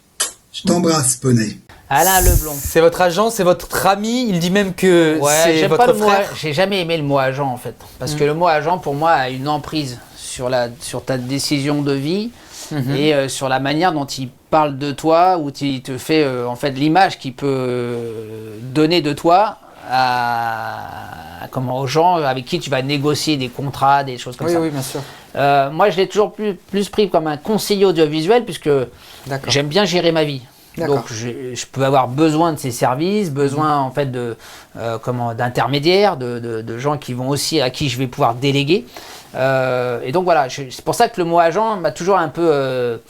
Je t'embrasse, Poney. Alain Leblond. C'est votre agent, c'est votre ami. Il dit même que c'est votre frère. J'ai jamais aimé le mot agent en fait, parce que le mot agent pour moi a une emprise sur ta décision de vie et sur la manière dont il parle de toi, ou il te fait en fait l'image qu'il peut donner de toi aux gens avec qui tu vas négocier des contrats, des choses comme ça. Oui, bien sûr. Moi, je l'ai toujours plus pris comme un conseiller audiovisuel, puisque j'aime bien gérer ma vie. Donc je peux avoir besoin de ces services, besoin en fait d'intermédiaires, de gens qui vont aussi, à qui je vais pouvoir déléguer. Et donc voilà, c'est pour ça que le mot agent m'a toujours un peu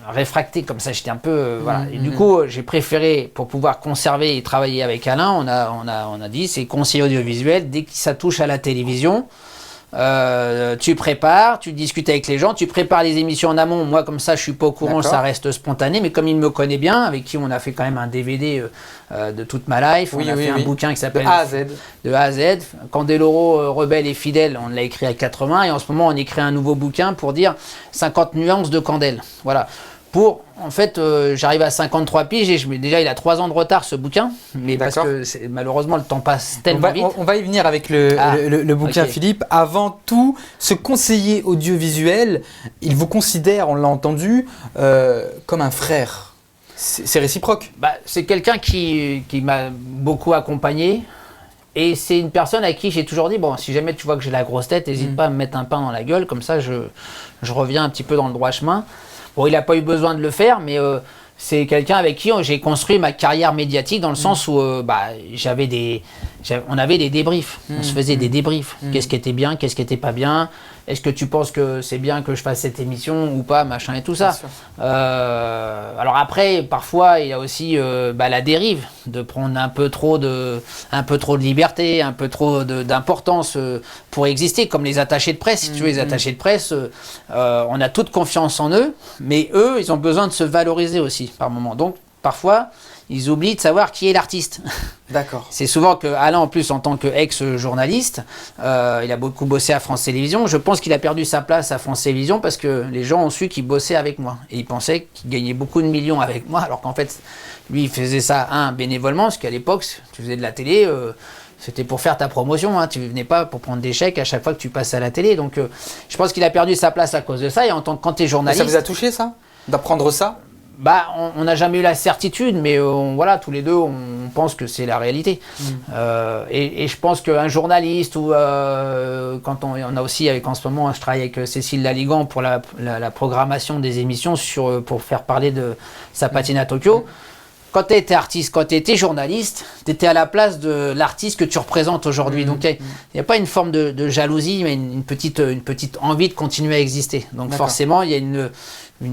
réfracté comme ça. J'étais un peu voilà. Et du coup, j'ai préféré, pour pouvoir conserver et travailler avec Alain, on a dit c'est conseiller audiovisuel. Dès que ça touche à la télévision, tu prépares, tu discutes avec les gens, tu prépares les émissions en amont. Moi, comme ça, je suis pas au courant, ça reste spontané. Mais comme il me connaît bien, avec qui on a fait quand même un DVD de toute ma life, on a fait un bouquin qui s'appelle De A à Z. Candeloro, rebelle et fidèle, on l'a écrit à 80. Et en ce moment, on écrit un nouveau bouquin pour dire 50 nuances de Candel. Voilà. En fait, j'arrive à 53 piges et déjà il a 3 ans de retard ce bouquin, mais parce que malheureusement le temps passe tellement vite. On va y venir avec le bouquin, Philippe. Avant tout, ce conseiller audiovisuel, il vous considère, on l'a entendu, comme un frère. C'est réciproque. C'est quelqu'un qui m'a beaucoup accompagné. Et c'est une personne à qui j'ai toujours dit, bon, si jamais tu vois que j'ai la grosse tête, n'hésite pas à me mettre un pain dans la gueule, comme ça je reviens un petit peu dans le droit chemin. Bon, il n'a pas eu besoin de le faire, mais c'est quelqu'un avec qui j'ai construit ma carrière médiatique, dans le sens où on avait des débriefs. On se faisait des débriefs. Qu'est-ce qui était bien, qu'est-ce qui n'était pas bien? Est-ce que tu penses que c'est bien que je fasse cette émission ou pas, machin et tout ça. Alors après, parfois, il y a aussi la dérive de prendre un peu trop de liberté, un peu trop d'importance pour exister, comme les attachés de presse. Si tu veux, les attachés de presse, on a toute confiance en eux, mais eux, ils ont besoin de se valoriser aussi par moment. Donc, parfois, ils oublient de savoir qui est l'artiste. D'accord. C'est souvent que Alain, en plus, en tant qu'ex-journaliste, il a beaucoup bossé à France Télévisions. Je pense qu'il a perdu sa place à France Télévisions parce que les gens ont su qu'il bossait avec moi. Et ils pensaient qu'il gagnait beaucoup de millions avec moi, alors qu'en fait, lui, il faisait ça, bénévolement, parce qu'à l'époque, tu faisais de la télé, c'était pour faire ta promotion. Tu ne venais pas pour prendre des chèques à chaque fois que tu passes à la télé. Donc, je pense qu'il a perdu sa place à cause de ça. Et quand tu es journaliste... Ça vous a touché, ça? D'apprendre ça? On n'a jamais eu la certitude, mais tous les deux, on pense que c'est la réalité. Et je pense qu'un journaliste, ou quand on a aussi, en ce moment, je travaille avec Cécile Laligan pour la programmation des émissions pour faire parler de sa patine à Tokyo. Quand tu étais artiste, quand tu étais journaliste, tu étais à la place de l'artiste que tu représentes aujourd'hui. Donc il n'y a pas une forme de jalousie, mais une petite envie de continuer à exister. Donc forcément, il y a une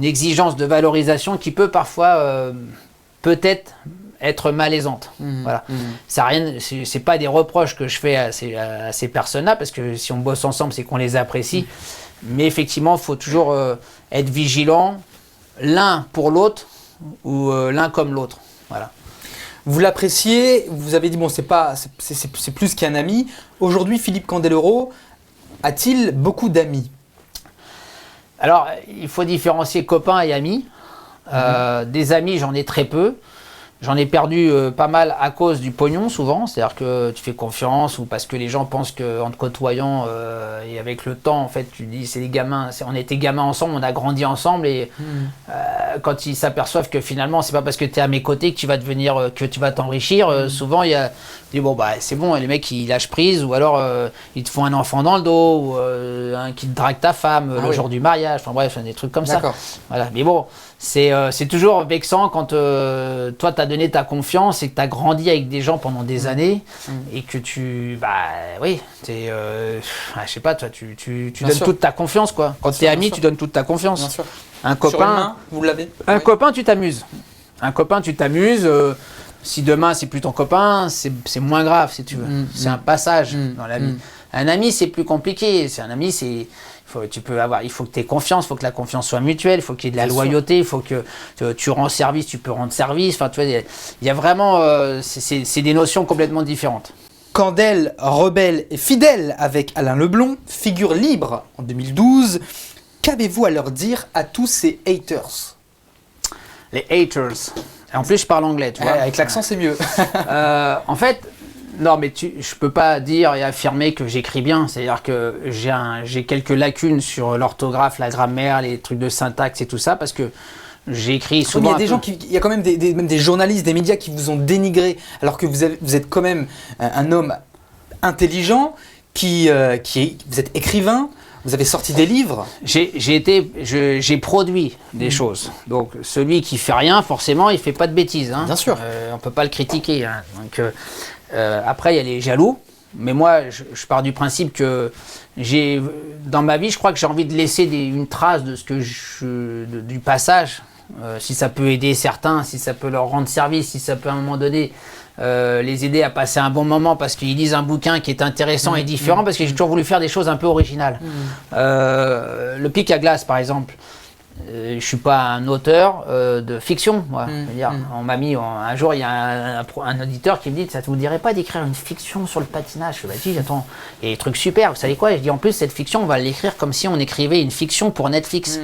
exigence de valorisation qui peut parfois peut-être être malaisante. Voilà. C'est pas des reproches que je fais à ces personnes-là, parce que si on bosse ensemble, c'est qu'on les apprécie. Mais effectivement, il faut toujours être vigilant, l'un pour l'autre ou l'un comme l'autre. Voilà. Vous l'appréciez, vous avez dit, bon, c'est plus qu'un ami. Aujourd'hui, Philippe Candeloro a-t-il beaucoup d'amis? Alors, il faut différencier copains et amis. Des amis, j'en ai très peu. J'en ai perdu pas mal à cause du pognon, souvent. C'est-à-dire que tu fais confiance ou parce que les gens pensent qu'en te côtoyant et avec le temps, en fait, tu dis, c'est des gamins. On était gamins ensemble, on a grandi ensemble. Et quand ils s'aperçoivent que finalement, c'est pas parce que tu es à mes côtés que tu vas devenir, que tu vas t'enrichir, souvent, il y a bon, bah, c'est bon, les mecs, ils lâchent prise. Ou alors, ils te font un enfant dans le dos. Ou un qui te drague ta femme le jour du mariage. Enfin bref, des trucs comme ça. Voilà. Mais bon, c'est toujours vexant quand toi, tu as donné ta confiance et que tu as grandi avec des gens pendant des années et que tu, je sais pas, toi, tu donnes toute ta confiance, quoi. Quand tu es ami, tu donnes toute ta confiance. Bien sûr. Un copain, sur une main, vous l'avez? Un copain, tu t'amuses. Un copain, tu t'amuses. Si demain, c'est plus ton copain, c'est moins grave, si tu veux. C'est un passage dans la vie. Un ami, c'est plus compliqué. C'est un ami, il faut que tu aies confiance, il faut que la confiance soit mutuelle, il faut qu'il y ait de la loyauté, il faut que tu rends service, tu peux rendre service. Enfin, tu vois, il y a vraiment, c'est des notions complètement différentes. Candel, rebelle et fidèle avec Alain Leblond, figure libre en 2012. Qu'avez-vous à leur dire à tous ces haters? Les haters. En plus, je parle anglais, tu vois. Avec l'accent, c'est mieux. En fait, non, mais je peux pas dire et affirmer que j'écris bien. C'est-à-dire que j'ai quelques lacunes sur l'orthographe, la grammaire, les trucs de syntaxe et tout ça, parce que j'écris souvent. Il y a quand même même des journalistes, des médias qui vous ont dénigré, alors que vous êtes quand même un homme intelligent, vous êtes écrivain. Vous avez sorti des livres? J'ai produit des choses. Donc, celui qui fait rien, forcément, il fait pas de bêtises. Hein. Bien sûr. On peut pas le critiquer. Hein. Donc, après, il y a les jaloux. Mais moi, je pars du principe que dans ma vie, je crois que j'ai envie de laisser une trace de du passage. Si ça peut aider certains, si ça peut leur rendre service, si ça peut à un moment donné les aider à passer un bon moment parce qu'ils lisent un bouquin qui est intéressant et différent, parce que j'ai toujours voulu faire des choses un peu originales. Le pic à glace, par exemple, je suis pas un auteur de fiction, moi. C'est-à-dire, on m'a mis un jour, il y a un auditeur qui me dit, ça te vous dirait pas d'écrire une fiction sur le patinage? Je dis, attends, il y a des trucs super, vous savez quoi? Je dis, en plus, cette fiction, on va l'écrire comme si on écrivait une fiction pour Netflix.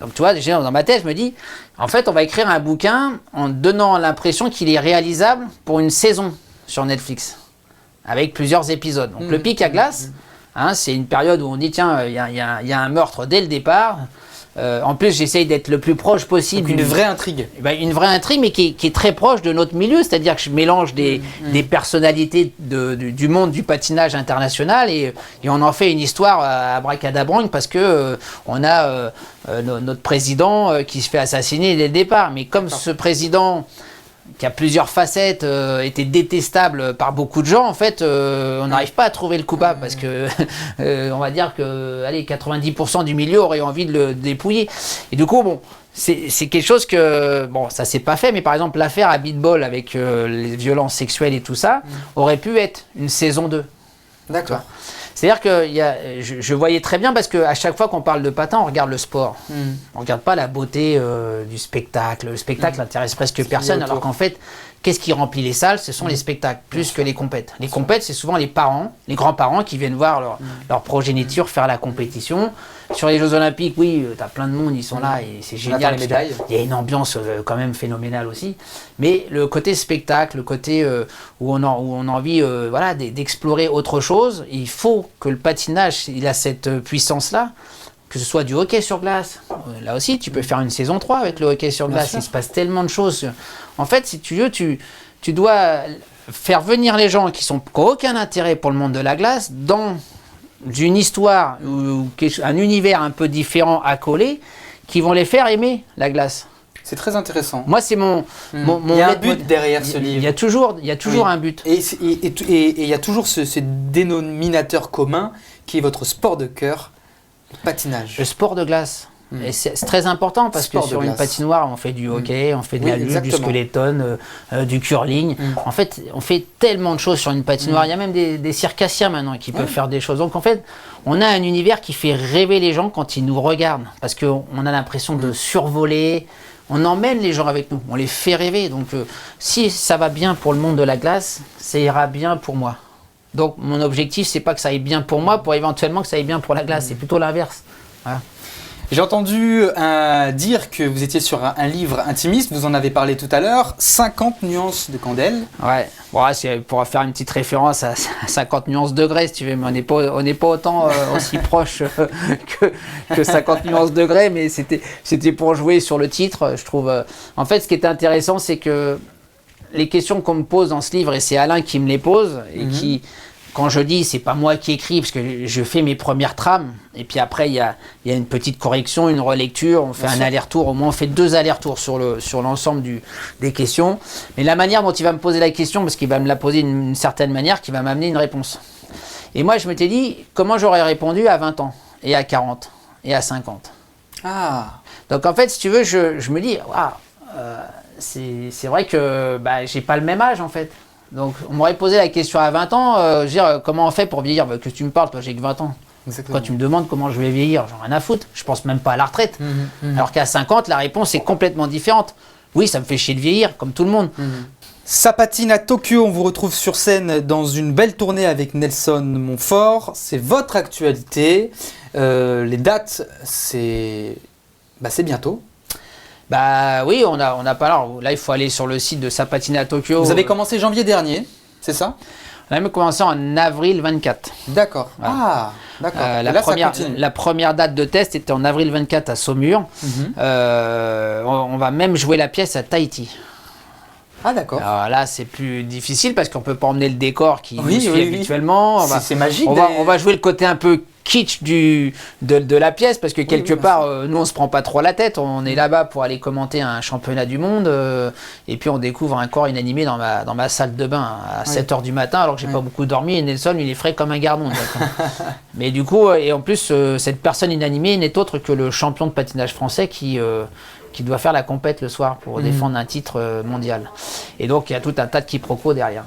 Donc tu vois, déjà dans ma tête, je me dis, en fait, on va écrire un bouquin en donnant l'impression qu'il est réalisable pour une saison sur Netflix, avec plusieurs épisodes. Donc le pic à glace, c'est une période où on dit, tiens, il y a un meurtre dès le départ. En plus, j'essaye d'être le plus proche possible. Donc une vraie intrigue. Une vraie intrigue, mais qui est très proche de notre milieu. C'est-à-dire que je mélange des personnalités du monde du patinage international et on en fait une histoire à bracadabranque parce que on a notre président qui se fait assassiner dès le départ. Mais comme ce président qui a plusieurs facettes, était détestable par beaucoup de gens, en fait, on n'arrive pas à trouver le coupable parce que on va dire que 90% du milieu aurait envie de le dépouiller. Et du coup, bon, c'est quelque chose que, bon, ça s'est pas fait, mais par exemple, l'affaire à Beatball avec les violences sexuelles et tout ça, aurait pu être une saison 2. D'accord. C'est-à-dire que je voyais très bien, parce qu'à chaque fois qu'on parle de patin, on regarde le sport. On ne regarde pas la beauté du spectacle. Le spectacle n'intéresse presque personne, alors qu'en fait, qu'est-ce qui remplit les salles? Ce sont les spectacles, plus que les compètes. Les compètes, c'est souvent les parents, les grands-parents qui viennent voir leur progéniture faire la compétition. Sur les Jeux Olympiques, oui, tu as plein de monde, ils sont là et c'est génial. Les médailles. Il y a une ambiance quand même phénoménale aussi. Mais le côté spectacle, le côté où on a envie d'explorer autre chose, il faut que le patinage, il a cette puissance-là, que ce soit du hockey sur glace. Là aussi, tu peux faire une saison 3 avec le hockey sur glace. Il se passe tellement de choses. En fait, si tu veux, tu dois faire venir les gens qui n'ont aucun intérêt pour le monde de la glace dans une histoire ou un univers un peu différent à coller, qui vont les faire aimer la glace. C'est très intéressant. Moi, c'est mon il y a un but derrière ce livre. Il y a toujours un but. Et il y a toujours ce dénominateur commun qui est votre sport de cœur, le patinage. Le sport de glace. Et c'est très important parce Sport que de sur une glace. patinoire, on fait du hockey, on fait de Oui, la luge, du exactement. skeleton, du curling. En fait, on fait tellement de choses sur une patinoire. Il y a même des circassiens maintenant qui peuvent faire des choses. Donc en fait, on a un univers qui fait rêver les gens quand ils nous regardent parce qu'on a l'impression de survoler. On emmène les gens avec nous, on les fait rêver. Donc si ça va bien pour le monde de la glace, ça ira bien pour moi. Donc mon objectif, c'est pas que ça aille bien pour moi, pour éventuellement que ça aille bien pour la glace. C'est plutôt l'inverse. Voilà. J'ai entendu dire que vous étiez sur un livre intimiste, vous en avez parlé tout à l'heure, 50 nuances de candelle. Ouais, bon, là, c'est pour faire une petite référence à 50 nuances degrés, si tu veux, mais on n'est pas autant aussi proche que 50 nuances degrés, mais c'était pour jouer sur le titre, je trouve. En fait, ce qui est intéressant, c'est que les questions qu'on me pose dans ce livre, et c'est Alain qui me les pose, et qui, quand je dis, c'est pas moi qui écris, parce que je fais mes premières trames, et puis après, il y a une petite correction, une relecture, on fait un aller-retour, au moins on fait 2 allers-retours sur l'ensemble des questions. Mais la manière dont il va me poser la question, parce qu'il va me la poser d'une certaine manière, qui va m'amener une réponse. Et moi, je m'étais dit, comment j'aurais répondu à 20 ans, et à 40, et à 50. Ah, Donc en fait, si tu veux, je me dis, waouh, c'est vrai que j'ai pas le même âge en fait. Donc on m'aurait posé la question à 20 ans, je veux dire, comment on fait pour vieillir? Que tu me parles, toi j'ai que 20 ans. exactement. Quand tu me demandes comment je vais vieillir, j'en ai rien à foutre, je pense même pas à la retraite. Alors qu'à 50, la réponse est complètement différente. Oui, ça me fait chier de vieillir, comme tout le monde. Ça patine à Tokyo, on vous retrouve sur scène dans une belle tournée avec Nelson Montfort. C'est votre actualité. Les dates, c'est bientôt. Bah oui, on a pas là, il faut aller sur le site de Ça patine à Tokyo. Vous avez commencé janvier dernier, c'est ça? On a même commencé en avril 24. D'accord. Voilà. Ah, d'accord. Et La là, ça première, continue. la première date de test était en avril 24 à Saumur. On va même jouer la pièce à Tahiti. Ah, d'accord. Alors là, c'est plus difficile parce qu'on peut pas emmener le décor qui Oui, nous suit oui, oui. habituellement. C'est magique. On va jouer le côté un peu kitsch de la pièce parce que quelque part, nous on se prend pas trop la tête. On est là-bas pour aller commenter un championnat du monde et puis on découvre un corps inanimé dans ma salle de bain à 7h du matin alors que j'ai pas beaucoup dormi et Nelson il est frais comme un gardon. Mais du coup, et en plus, cette personne inanimée n'est autre que le champion de patinage français qui doit faire la compète le soir pour défendre un titre mondial. Et donc il y a tout un tas de quiproquos derrière.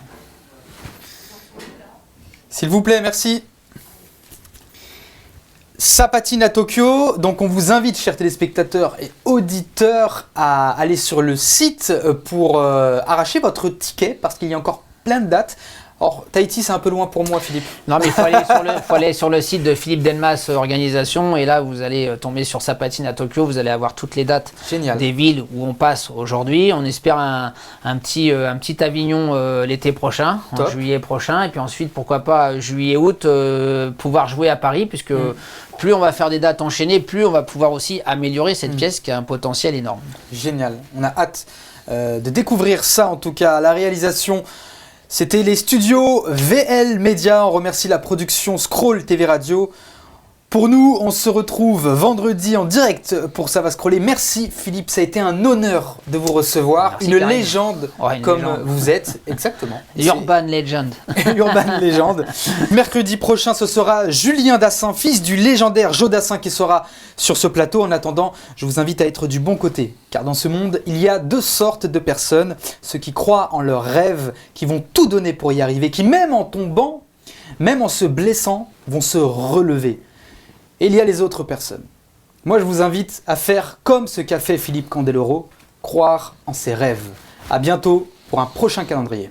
S'il vous plaît, merci. Ça patine à Tokyo, donc on vous invite, chers téléspectateurs et auditeurs, à aller sur le site pour arracher votre ticket, parce qu'il y a encore plein de dates. Or, Tahiti, c'est un peu loin pour moi, Philippe. Non, mais il faut aller sur le site de Philippe Delmas Organisation, et là, vous allez tomber sur Sa patine à Tokyo, vous allez avoir toutes les dates des villes où on passe aujourd'hui. On espère un petit Avignon l'été prochain, en juillet prochain, et puis ensuite, pourquoi pas juillet-août, pouvoir jouer à Paris, puisque plus on va faire des dates enchaînées, plus on va pouvoir aussi améliorer cette pièce qui a un potentiel énorme. Génial, on a hâte de découvrir ça, en tout cas, à la réalisation. C'était les studios VL Media. On remercie la production Scroll TV Radio. Pour nous, on se retrouve vendredi en direct pour Ça va scroller. Merci Philippe, ça a été un honneur de vous recevoir. Merci, une Karim. légende comme vous êtes. Exactement. Urban Legend. Urban Legend. Mercredi prochain, ce sera Julien Dassin, fils du légendaire Joe Dassin, qui sera sur ce plateau. En attendant, je vous invite à être du bon côté. Car dans ce monde, il y a 2 sortes de personnes. Ceux qui croient en leurs rêves, qui vont tout donner pour y arriver, qui même en tombant, même en se blessant, vont se relever. Et il y a les autres personnes. Moi, je vous invite à faire comme ce qu'a fait Philippe Candeloro, croire en ses rêves. À bientôt pour un prochain calendrier.